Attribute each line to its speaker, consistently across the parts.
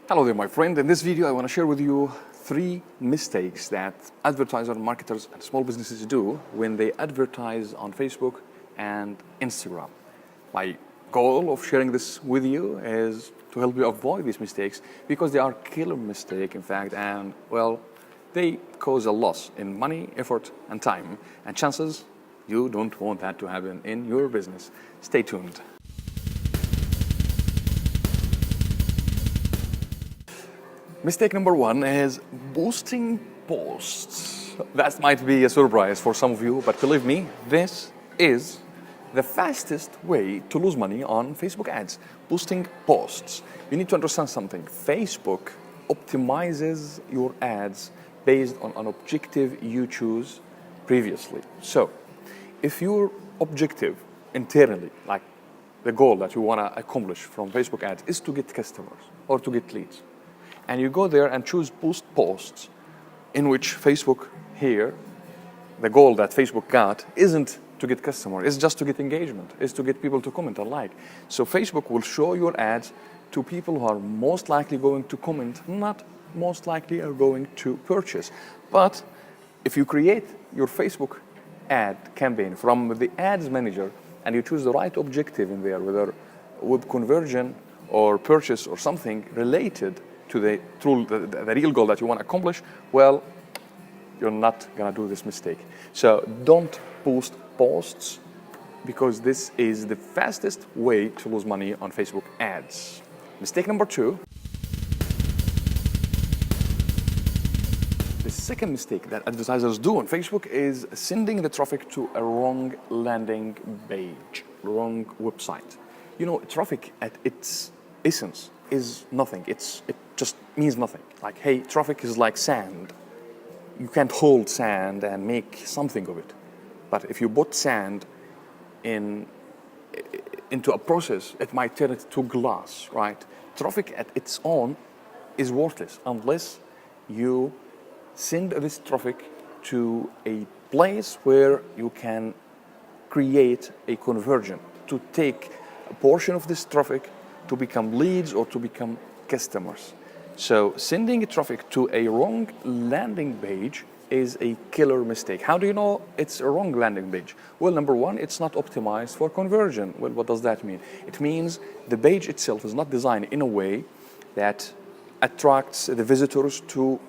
Speaker 1: Hello there, my friend. In this video, I want to share with you 3 mistakes that advertisers, marketers, and small businesses do when they advertise on Facebook and Instagram. My goal of sharing this with you is to help you avoid these mistakes because they are killer mistakes, in fact, and, well, they cause a loss in money, effort, and time. And chances you don't want that to happen in your business. Stay tuned. Mistake number 1 is boosting posts. That might be a surprise for some of you, but believe me, this is the fastest way to lose money on Facebook ads. Boosting posts. You need to understand something. Facebook optimizes your ads based on an objective you choose previously. So, if your objective internally, like the goal that you want to accomplish from Facebook ads is to get customers or to get leads, and you go there and choose boost posts in which Facebook here, the goal that Facebook got isn't to get customers, it's just to get engagement, it's to get people to comment and like. So Facebook will show your ads to people who are most likely going to comment, not most likely are going to purchase. But if you create your Facebook ad campaign from the ads manager and you choose the right objective in there, whether with conversion or purchase or something related to the real goal that you want to accomplish, well, you're not going to do this mistake. So don't boost posts because this is the fastest way to lose money on Facebook ads. Mistake number 2. The second mistake that advertisers do on Facebook is sending the traffic to a wrong landing page, wrong website. You know, traffic at its essence is nothing. It just means nothing. Like, hey, traffic is like sand. You can't hold sand and make something of it. But if you put sand into a process, it might turn it to glass, right? Traffic at its own is worthless unless you send this traffic to a place where you can create a conversion to take a portion of this traffic to become leads or to become customers. So sending traffic to a wrong landing page is a killer mistake. How do you know it's a wrong landing page? Well, number 1, it's not optimized for conversion. Well, what does that mean? It means the page itself is not designed in a way that attracts the visitors to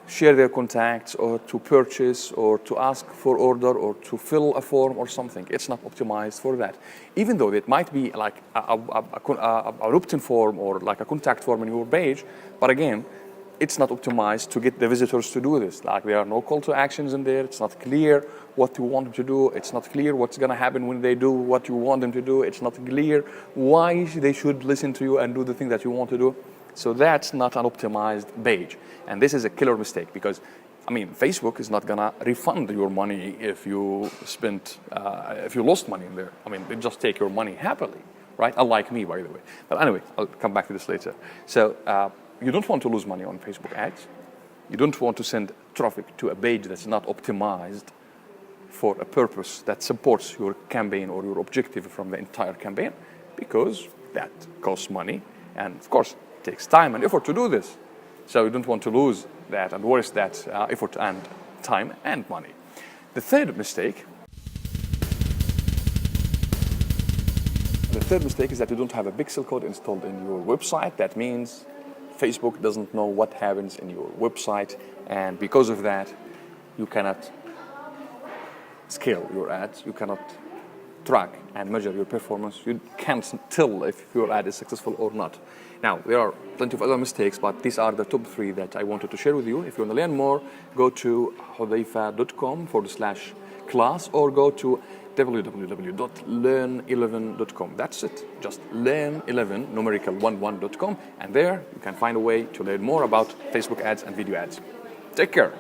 Speaker 1: share their contacts or to purchase or to ask for order or to fill a form or something. It's not optimized for that. Even though it might be like an opt-in form or like a contact form on your page, but again, it's not optimized to get the visitors to do this. Like, there are no call to actions in there. It's not clear what you want them to do. It's not clear what's going to happen when they do what you want them to do. It's not clear why they should listen to you and do the thing that you want to do. So that's not an optimized page. And this is a killer mistake because, I mean, Facebook is not going to refund your money if you if you lost money in there. I mean, they just take your money happily, right? Unlike me, by the way. But anyway, I'll come back to this later. So you don't want to lose money on Facebook ads. You don't want to send traffic to a page that's not optimized for a purpose that supports your campaign or your objective from the entire campaign, because that costs money. And of course, takes time and effort to do this. So you don't want to lose that and waste that effort and time and money. The third mistake is that you don't have a pixel code installed in your website. That means Facebook doesn't know what happens in your website, and because of that, you cannot scale your ads. You cannot track and measure your performance. You can't tell if your ad is successful or not. Now, there are plenty of other mistakes, but these are the top 3 that I wanted to share with you. If you want to learn more, go to huthayfa.com/class or go to www.learn11.com. That's it. Just learn11, numerical 11.com, and there you can find a way to learn more about Facebook ads and video ads. Take care.